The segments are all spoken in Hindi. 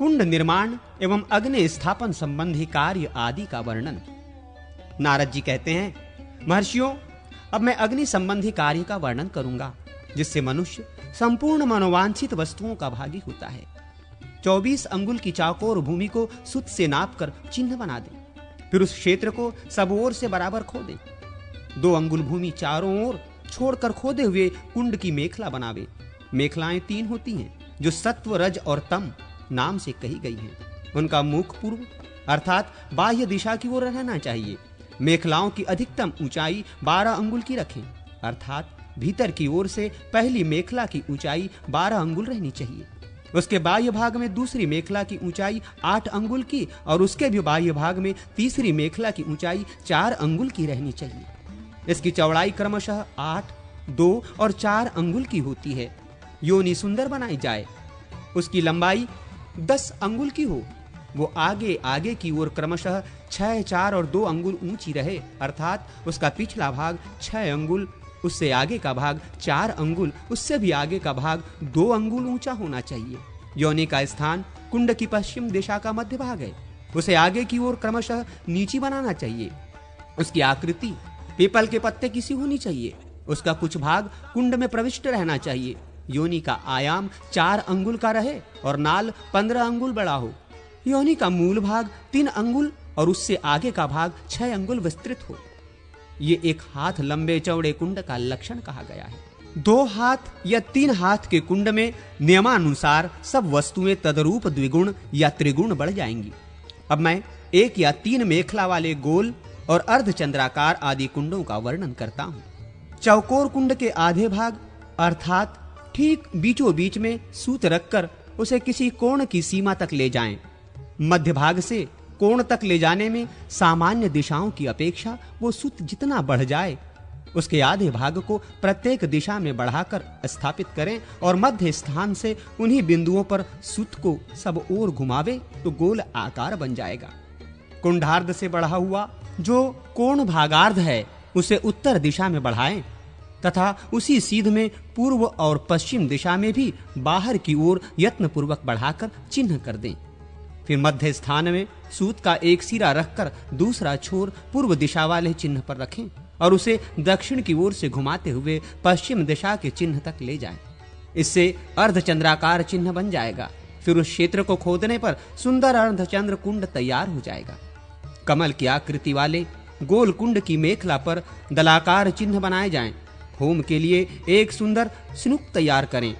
कुंड निर्माण एवं अग्नि स्थापन संबंधी कार्य आदि का वर्णन। नारद जी कहते हैं, महर्षियों, अब मैं अग्नि संबंधी कार्य का वर्णन करूंगा, जिससे मनुष्य संपूर्ण मनोवांछित वस्तुओं का भागी होता है। 24 अंगुल की चौकोर भूमि को सुत से नापकर चिन्ह बना दें, फिर उस क्षेत्र को सब ओर से बराबर खोदें। 2 अंगुल भूमि चारों ओर छोड़कर खोदे हुए कुंड की मेखला बनावे। मेखलाएं 3 होती हैं, जो सत्व, रज और तम नाम से कही गई हैं। उनका मुख पूर्व अर्थात बाह्य दिशा की ओर रहना चाहिए। मेखलाओं की अधिकतम ऊंचाई 12 अंगुल की रखें, अर्थात भीतर की ओर से पहली मेखला की ऊंचाई 12 अंगुल रहनी चाहिए। उसके बाह्य भाग में दूसरी मेखला की ऊंचाई 8 अंगुल की और उसके भी बाह्य भाग में तीसरी मेखला की ऊंचाई 4 अंगुल की रहनी चाहिए। इसकी चौड़ाई क्रमशः 8, 2 और 4 अंगुल की होती है। योनि सुंदर बनाई जाए। उसकी लंबाई 10 अंगुल की हो। वो आगे आगे की ओर क्रमशः 6, 4 और 2 अंगुल ऊंची रहे, अर्थात उसका पिछला भाग 6 अंगुल, उससे आगे का भाग 4 अंगुल, उससे भी आगे का भाग 2 अंगुल ऊंचा होना चाहिए। योनि का स्थान कुंड की पश्चिम दिशा का मध्य भाग है। उसे आगे की ओर क्रमशः नीची बनाना चाहिए। उसकी आकृति पीपल के पत्ते की सी होनी चाहिए। उसका कुछ भाग कुंड में प्रविष्ट रहना चाहिए। योनि का आयाम 4 अंगुल का रहे और नाल 15 अंगुल बड़ा हो। योनि का मूल भाग 3 अंगुल और उससे आगे का भाग 6 अंगुल विस्तृत हो। ये 1 हाथ लंबे चौड़े कुंड का लक्षण कहा गया है। 2 हाथ या 3 हाथ के कुंड में नियमानुसार सब वस्तुएं तदरूप द्विगुण या त्रिगुण बढ़ जाएंगी। अब मैं 1 या 3 मेखला वाले गोल और अर्धचंद्राकार आदि कुंडों का वर्णन करता हूं। चौकोर कुंड के आधे भाग अर्थात ठीक बीचों बीच में सूत रखकर उसे किसी कोण की सीमा तक ले जाएं। मध्य भाग से कोण तक ले जाने में सामान्य दिशाओं की अपेक्षा वो सूत जितना बढ़ जाए, उसके आधे भाग को प्रत्येक दिशा में बढ़ाकर स्थापित करें और मध्य स्थान से उन्हीं बिंदुओं पर सूत को सब ओर घुमावे तो गोल आकार बन जाएगा। कुंडार्ध से बढ़ा हुआ जो कोण भागार्ध है उसे उत्तर दिशा में बढ़ाएं तथा उसी सीध में पूर्व और पश्चिम दिशा में भी बाहर की ओर यत्नपूर्वक बढ़ाकर चिन्ह कर दें। फिर मध्य स्थान में सूत का एक सिरा रखकर दूसरा छोर पूर्व दिशा वाले चिन्ह पर रखें और उसे दक्षिण की ओर से घुमाते हुए पश्चिम दिशा के चिन्ह तक ले जाएं। इससे अर्धचंद्राकार चिन्ह बन जाएगा। फिर उस क्षेत्र को खोदने पर सुंदर अर्धचंद्र कुंड तैयार हो जाएगा। कमल की आकृति वाले गोल कुंड की मेखला पर दलाकार चिन्ह बनाए जाएं। होम के लिए एक सुंदर स्नुक तैयार करें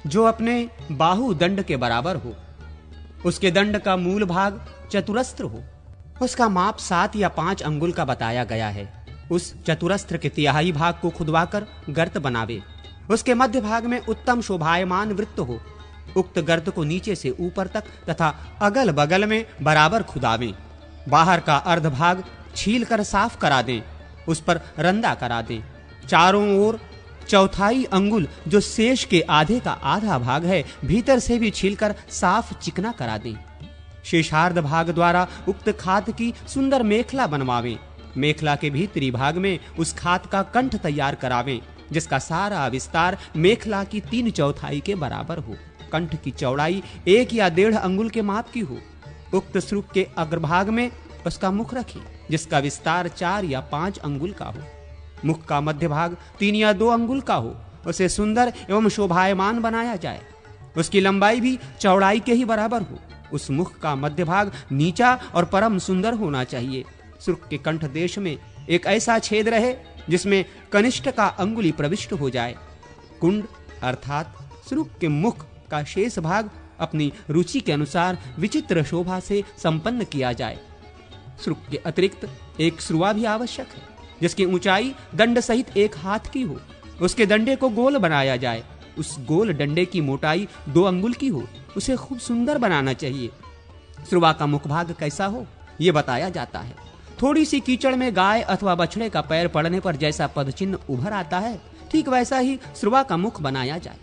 जो अपने बाहु दंड के बराबर हो। उसके दंड का मूल भाग चतुरस्त्र हो। उसका माप 7 या 5 अंगुल का बताया गया है। उस चतुरस्त्र के तिहाई भाग को खुदवाकर गर्त बनावे। उसके मध्य भाग में उत्तम शोभायमान वृत्त हो। उक्त गर्त को नीचे से ऊपर तक तथा अगल बगल में बराबर खुदावें। बाहर का अर्ध भाग छील कर साफ करा दें। उस पर रंदा करा दें। चारों ओर 1/4 अंगुल जो शेष के आधे का आधा भाग है भीतर से भी छीलकर साफ चिकना करा दें। शेषार्ध भाग द्वारा उक्त खात की सुंदर मेखला बनवावें। मेखला के भीतरी भाग में उस खात का कंठ तैयार करावें जिसका सारा विस्तार मेखला की 3/4 के बराबर हो। कंठ की चौड़ाई 1 या 1.5 अंगुल के माप की हो। उक्त श्रुक के अग्रभाग में उसका मुख रखें जिसका विस्तार 4 या 5 अंगुल का हो। मुख का मध्य भाग 3 या 2 अंगुल का हो। उसे सुंदर एवं शोभायमान बनाया जाए। उसकी लंबाई भी चौड़ाई के ही बराबर हो। उस मुख का मध्य भाग नीचा और परम सुंदर होना चाहिए। श्रुक के कंठ देश में एक ऐसा छेद रहे जिसमें कनिष्ठ का अंगुली प्रविष्ट हो जाए। कुंड अर्थात श्रुक के मुख का शेष भाग अपनी रुचि के अनुसार विचित्र शोभा से संपन्न किया जाए। श्रुक के अतिरिक्त एक श्रुआ भी आवश्यक है जिसकी ऊंचाई दंड सहित 1 हाथ की हो। उसके डंडे को गोल बनाया जाए। उस गोल डंडे की मोटाई 2 अंगुल की हो। उसे खूब सुंदर बनाना चाहिए। श्रुआ का मुखभाग कैसा हो यह बताया जाता है। थोड़ी सी कीचड़ में गाय अथवा बछड़े का पैर पड़ने पर जैसा पदचिन्ह उभर आता है ठीक वैसा ही श्रुआ का मुख बनाया जाए।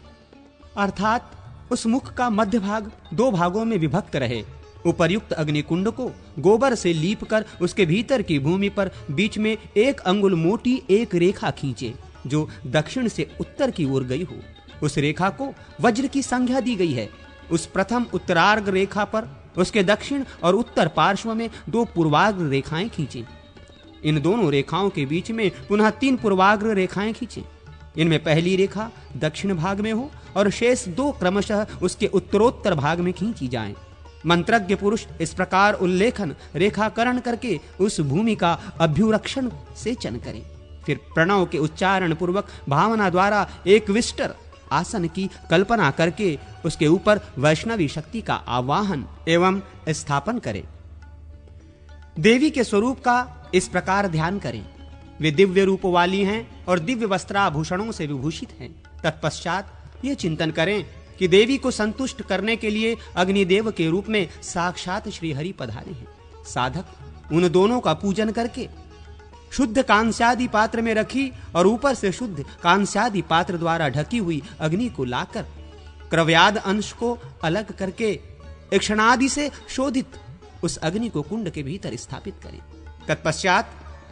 अर्थात उस मुख का मध्य भाग 2 भागों में विभक्त रहे। उपर्युक्त अग्निकुंड को गोबर से लीप कर उसके भीतर की भूमि पर बीच में 1 अंगुल मोटी एक रेखा खींचे जो दक्षिण से उत्तर की ओर गई हो। उस रेखा को वज्र की संज्ञा दी गई है। उस प्रथम उत्तरार्घ रेखा पर उसके दक्षिण और उत्तर पार्श्व में 2 पूर्वाग्र रेखाएं खींचें। इन दोनों रेखाओं के बीच में पुनः 3 पूर्वाग्र रेखाएं खींचें। इनमें पहली रेखा दक्षिण भाग में हो और शेष 2 क्रमशः उसके उत्तरोत्तर भाग में खींची जाएं। मंत्रज्ञ पुरुष इस प्रकार उल्लेखन रेखाकरण करके उस भूमि का अभ्युरक्षण सेचन करें। फिर प्रणव के उच्चारण पूर्वक भावना द्वारा एक विष्टर आसन की कल्पना करके उसके ऊपर वैष्णवी शक्ति का आवाहन एवं स्थापन करें। देवी के स्वरूप का इस प्रकार ध्यान करें। वे दिव्य रूप वाली हैं और दिव्य वस्त्राभूषणों से विभूषित हैं। तत्पश्चात यह चिंतन करें कि देवी को संतुष्ट करने के लिए अग्निदेव के रूप में साक्षात श्री हरि पधारे हैं। साधक उन दोनों का पूजन करके शुद्ध कांस्यादि पात्र में रखी और ऊपर से शुद्ध कांस्यादि पात्र द्वारा ढकी हुई अग्नि को लाकर क्रव्याद अंश को अलग करके इक्षणादि से शोधित उस अग्नि को कुंड के भीतर स्थापित करें। तत्पश्चात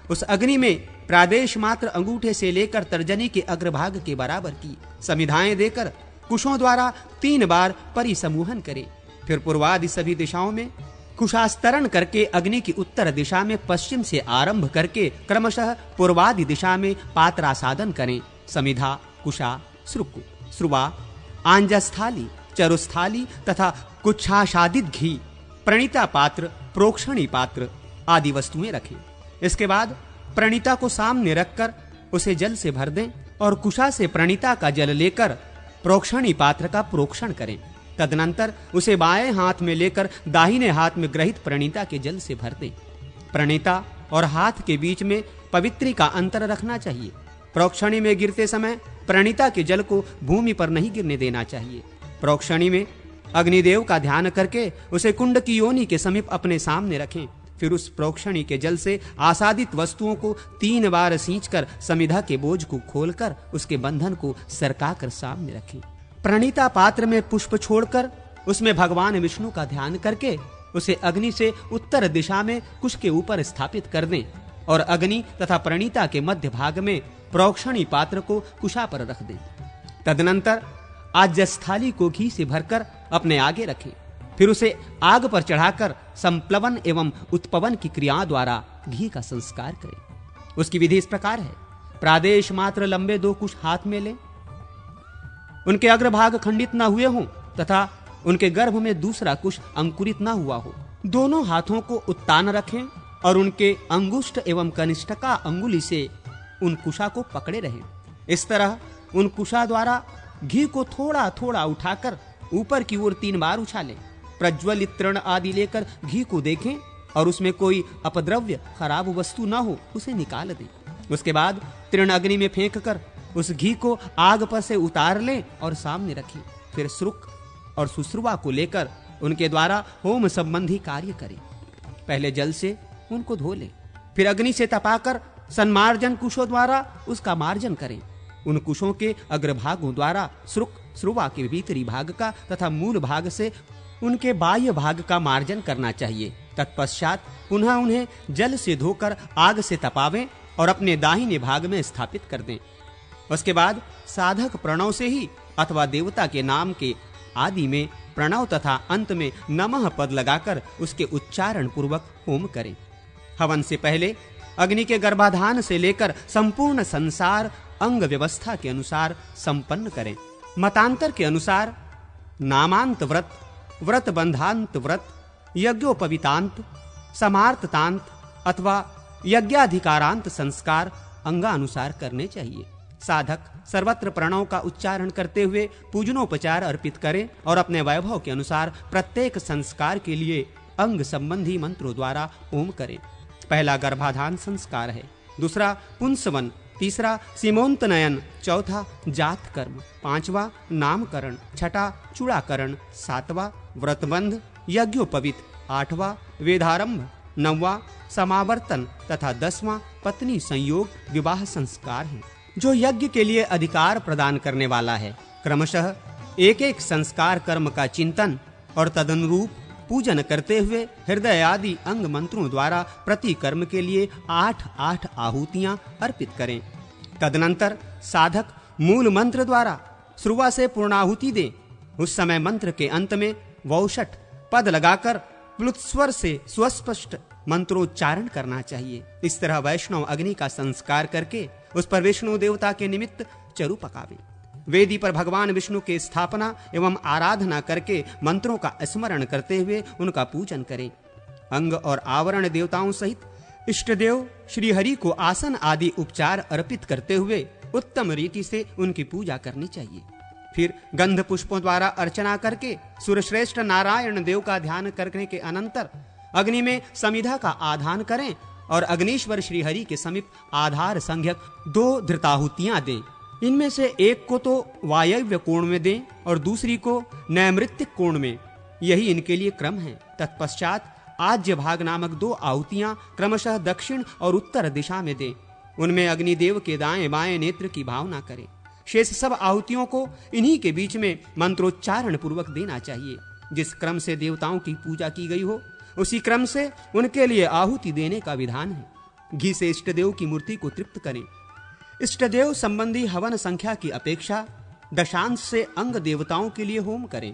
उस अग्नि में प्रादेश मात्र अंगूठे से लेकर तर्जनी के अग्रभाग के बराबर की समिधाएं देकर कुशों द्वारा 3 बार परिसमूहन करें। फिर पूर्वादि सभी दिशाओं में कुशास्तरण करके अग्नि की उत्तर दिशा में पश्चिम से आरंभ करके क्रमशः पूर्वादि दिशा में पात्रासादन करें। समिधा, कुशा, श्रुकु, श्रुवा, आंजस्थाली, चरुस्थाली तथा कुच्छाशादित घी, प्रणीता पात्र, प्रोक्षणी पात्र आदि वस्तुएं रखें। इसके बाद प्रणीता को सामने रखकर उसे जल से भर दें और कुशा से प्रणीता का जल लेकर प्रोक्षणी पात्र का प्रोक्षण करें। तदनंतर उसे बाएं हाथ में लेकर दाहिने हाथ में ग्रहित प्रणीता के जल से भर दें। प्रणीता और हाथ के बीच में पवित्री का अंतर रखना चाहिए। प्रोक्षणी में गिरते समय प्रणीता के जल को भूमि पर नहीं गिरने देना चाहिए। प्रोक्षणी में अग्निदेव का ध्यान करके उसे कुंड की योनि के समीप अपने सामने रखें। फिर उस प्रोक्षणी के जल से आसादित वस्तुओं को 3 बार सींचकर समिधा के बोझ को खोलकर उसके बंधन को सरकाकर सामने रखें। प्रणीता पात्र में पुष्प छोड़कर उसमें भगवान विष्णु का ध्यान करके उसे अग्नि से उत्तर दिशा में कुश के ऊपर स्थापित कर दें और अग्नि तथा प्रणीता के मध्य भाग में प्रोक्षणी पात्र को कुशा पर रख दें। तदनंतर आज्यस्थाली को घी से भरकर अपने आगे रखें। फिर उसे आग पर चढ़ाकर संप्लवन एवं उत्पवन की क्रिया द्वारा घी का संस्कार करें। उसकी विधि इस प्रकार है। प्रादेश मात्र लंबे 2 कुश हाथ में लें, उनके अग्रभाग खंडित न हुए हों तथा उनके गर्भ में दूसरा कुश अंकुरित न हुआ हो। दोनों हाथों को उत्तान रखें और उनके अंगुष्ठ एवं कनिष्ठका अंगुली से उन कुशा को पकड़े रहें। इस तरह उन कुशा द्वारा घी को थोड़ा थोड़ा उठाकर ऊपर की ओर 3 बार उछालें। प्रज्वलित तृण आदि लेकर घी को देखें और उसमें कोई अपद्रव्य खराब वस्तु न हो उसे निकाल दें। उसके बाद तृण अग्नि में फेंक कर उस घी को आग पर से उतार लें और सामने रखें। फिर श्रुक और सुश्रुवा को लेकर उनके द्वारा होम संबंधी कार्य करें। पहले जल से उनको धो लें, फिर अग्नि से तपाकर सन्मार्जन कुशों द्वारा उसका मार्जन करें। उन कुशों के अग्रभागों द्वारा श्रुक श्रुवा के भीतरी भाग का तथा मूल भाग से उनके बाह्य भाग का मार्जन करना चाहिए। तत्पश्चात पुनः उन्हें जल से धोकर आग से तपावें और अपने दाहिने भाग में स्थापित कर दें। उसके बाद साधक प्रणव से ही अथवा देवता के नाम के आदि में प्रणव तथा अंत में नमः पद लगाकर उसके उच्चारण पूर्वक होम करें। हवन से पहले अग्नि के गर्भाधान से लेकर संपूर्ण संसार अंग व्यवस्था के अनुसार संपन्न करें। मतांतर के अनुसार नामांत व्रत, व्रत बंधांत व्रत, यज्ञोपवीतांत, समार्ततांत अथवा यज्ञाधिकारांत संस्कार अंगानुसार करने चाहिए। साधक सर्वत्र प्रणव का उच्चारण करते हुए पूजनोपचार अर्पित करें और अपने वैभव के अनुसार प्रत्येक संस्कार के लिए अंग संबंधी मंत्रों द्वारा ओम करें। पहला गर्भाधान संस्कार है, दूसरा पुंसवन, तीसरा सीमोंतनयन, चौथा जात कर्म, पांचवा नामकरण, छठा चूड़ाकरण, सातवां व्रतबंध यज्ञोपवीत, आठवां वेदारंभ, नौवां समावर्तन तथा 10वां पत्नी संयोग विवाह संस्कार है, जो यज्ञ के लिए अधिकार प्रदान करने वाला है। क्रमशः एक एक संस्कार कर्म का चिंतन और तदनुरूप पूजन करते हुए हृदय आदि अंग मंत्रों द्वारा प्रति कर्म के लिए 8-8 आहुतियां अर्पित करें। तदनंतर साधक मूल मंत्र द्वारा श्रुवा से पूर्णाहुति दें उस समय मंत्र के अंत में वौषट पद लगाकर प्लुतस्वर से सुस्पष्ट मंत्रोच्चारण करना चाहिए। इस तरह वैष्णव अग्नि का संस्कार करके उस पर विष्णु देवता के निमित्त चरु पकावे। वेदी पर भगवान विष्णु के स्थापना एवं आराधना करके मंत्रों का स्मरण करते हुए उनका पूजन करें। अंग और आवरण देवताओं सहित इष्ट देव श्री हरि को आसन आदि उपचार अर्पित करते हुए उत्तम रीति से उनकी पूजा करनी चाहिए। फिर गंध पुष्पों द्वारा अर्चना करके सुरश्रेष्ठ नारायण देव का ध्यान करने के अनंतर अग्नि में समिधा का आधान करें और अग्नीश्वर श्री हरि के समीप आधार संज्ञक 2 धृताहुतियां दें। इनमें से एक को तो वायव्य कोण में दें और दूसरी को नैमृत्तिक कोण में। यही इनके लिए क्रम है। तत्पश्चात आज्य भाग नामक 2 आहुतियां क्रमशः दक्षिण और उत्तर दिशा में दें। उनमें अग्निदेव के दाएं बाएं नेत्र की भावना करें। शेष सब आहुतियों को इन्हीं के बीच में मंत्रोच्चारण पूर्वक देना चाहिए। जिस क्रम से देवताओं की पूजा की गई हो उसी क्रम से उनके लिए आहुति देने का विधान है। घी से इष्ट देव की मूर्ति को तृप्त करें। इष्ट देव संबंधी हवन संख्या की अपेक्षा दशांश से अंग देवताओं के लिए होम करें।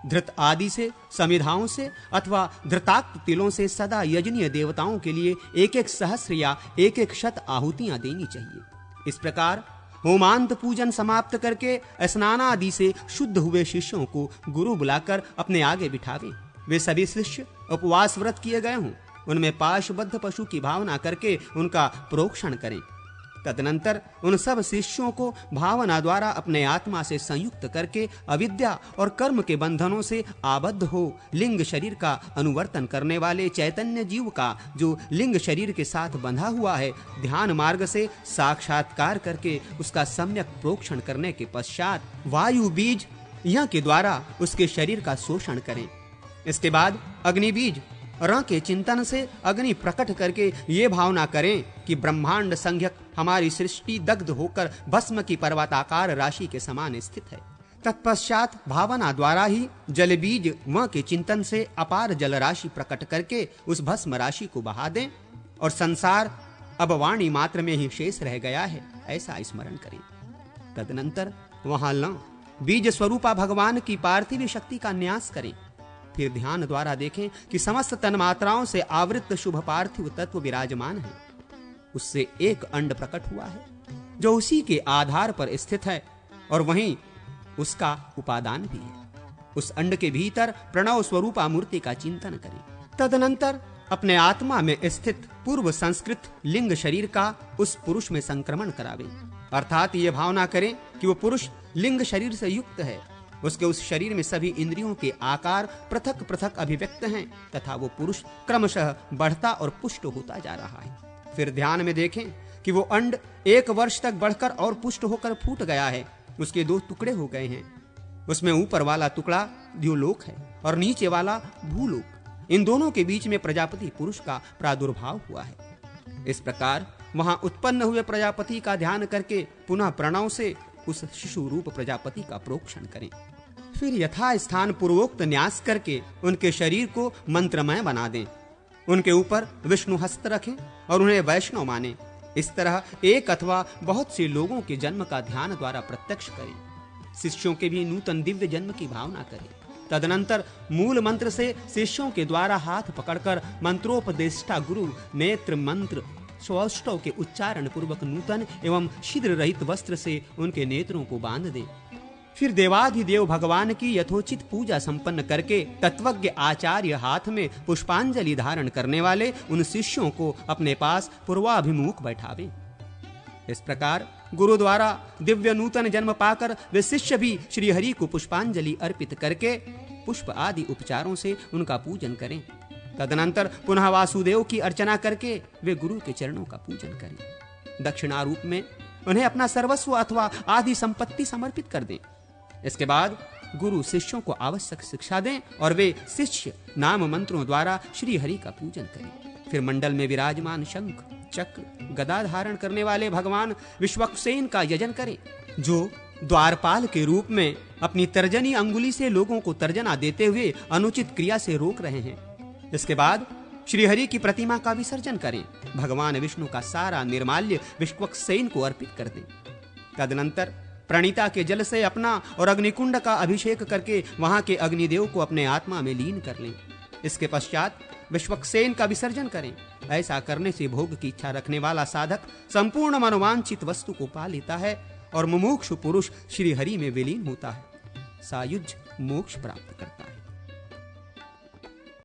धृत आदि से, समिधाओं से अथवा धृताक्त तिलों से सदा यजनीय देवताओं के लिए 1-1 सहस्र या 1-1 शत आहुतियां देनी चाहिए। इस प्रकार होमांत पूजन समाप्त करके स्नानादि से शुद्ध हुए शिष्यों को गुरु बुलाकर अपने आगे बिठावे। वे सभी शिष्य उपवास व्रत किए गए हों। उनमें पाशबद्ध पशु की भावना करके उनका प्रोक्षण करें। तदनंतर उन सब शिष्यों को भावना द्वारा अपने आत्मा से संयुक्त करके अविद्या और कर्म के बंधनों से आबद्ध हो लिंग शरीर का अनुवर्तन करने वाले चैतन्य जीव का, जो लिंग शरीर के साथ बंधा हुआ है, ध्यान मार्ग से साक्षात्कार करके उसका सम्यक प्रोक्षण करने के पश्चात वायु बीज यज्ञ के द्वारा उसके शरीर का शोषण करें। इसके बाद अग्नि बीज र के चिंतन से अग्नि प्रकट करके ये भावना करें कि ब्रह्मांड संज्ञक हमारी सृष्टि दग्ध होकर भस्म की पर्वताकार राशि के समान स्थित है। तत्पश्चात भावना द्वारा ही जल बीज व के चिंतन से अपार जल राशि प्रकट करके उस भस्म राशि को बहा दें और संसार अब वाणी मात्र में ही शेष रह गया है, ऐसा स्मरण करें। तदनंतर वहां ल बीज स्वरूपा भगवान की पार्थिव शक्ति का न्यास करें। फिर ध्यान द्वारा देखें कि समस्त तन्मात्राओं से आवृत शुभ पार्थिव तत्व विराजमान है। उससे एक अंड प्रकट हुआ है जो उसी के आधार पर स्थित है और वहीं उसका उपादान भी है। उस अंड के भीतर प्रणव स्वरूपा मूर्ति का चिंतन करें। तदनंतर अपने आत्मा में स्थित पूर्व संस्कृत लिंग शरीर का उस पुरुष में संक्रमण करावे। अर्थात ये भावना करें कि वो पुरुष लिंग शरीर से युक्त है। उसके उस शरीर में सभी इंद्रियों के आकार पृथक पृथक अभिव्यक्त हैं तथा वो पुरुष क्रमशः बढ़ता और पुष्ट होता जा रहा है। फिर ध्यान में देखें कि वो अंड 1 वर्ष तक बढ़कर और पुष्ट होकर फूट गया है। उसके 2 टुकड़े हो गए हैं। उसमें ऊपर वाला टुकड़ा द्युलोक है और नीचे वाला भूलोक। इन दोनों के बीच में प्रजापति पुरुष का प्रादुर्भाव हुआ है। इस प्रकार वहां उत्पन्न हुए प्रजापति का ध्यान करके पुनः प्रणव से उस शिशु रूप प्रजापति का प्रोक्षण करें। फिर यथा स्थान पूर्वोक्त न्यास करके उनके शरीर को मंत्रमय बना दें। उनके ऊपर विष्णु हस्त रखें और उन्हें वैष्णव माने। इस तरह एक अथवा बहुत से लोगों के जन्म का ध्यान द्वारा प्रत्यक्ष करें। शिष्यों के भी नूतन दिव्य जन्म की भावना करें। तदनंतर मूल मंत्र से शिष्यों के द्वारा हाथ पकड़कर मंत्रोपदेष्टा गुरु नेत्र मंत्र सौष्ठव के उच्चारण पूर्वक नूतन एवं छिद्र रहित वस्त्र से उनके नेत्रों को बांध दे। फिर देवाधिदेव भगवान की यथोचित पूजा संपन्न करके तत्वज्ञ आचार्य हाथ में पुष्पांजलि धारण करने वाले उन शिष्यों को अपने पास पूर्वाभिमुख बैठावे। इस प्रकार गुरु द्वारा दिव्य नूतन जन्म पाकर वे शिष्य भी श्री हरि को पुष्पांजलि अर्पित करके पुष्प आदि उपचारों से उनका पूजन करें। तदनंतर पुनः वासुदेव की अर्चना करके वे गुरु के चरणों का पूजन करें। दक्षिणारूप में उन्हें अपना सर्वस्व अथवा आदि संपत्ति समर्पित कर दें। इसके बाद गुरु शिष्यों को आवश्यक शिक्षा दें और वे शिष्य नाम मंत्रों द्वारा श्री हरि का पूजन करें। फिर मंडल में विराजमान शंख चक्र गदा धारण करने वाले भगवान विश्वक्सेन का यजन करें, जो द्वारपाल के रूप में अपनी तर्जनी अंगुली से लोगों को तर्जना देते हुए अनुचित क्रिया से रोक रहे हैं। इसके बाद श्री हरि की प्रतिमा का विसर्जन करें। भगवान विष्णु का सारा निर्माल्य विश्वक्सेन को अर्पित कर दें। तदनंतर प्रणीता के जल से अपना और अग्निकुंड का अभिषेक करके वहां के अग्निदेव को अपने आत्मा में लीन कर लें। इसके पश्चात विश्वक्सेन का विसर्जन करें। ऐसा करने से भोग की इच्छा रखने वाला साधक संपूर्ण मनोवांछित वस्तु को पा लेता है और मुमुक्षु पुरुष श्री हरि में विलीन होता है, सायुज्य मोक्ष प्राप्त करता है।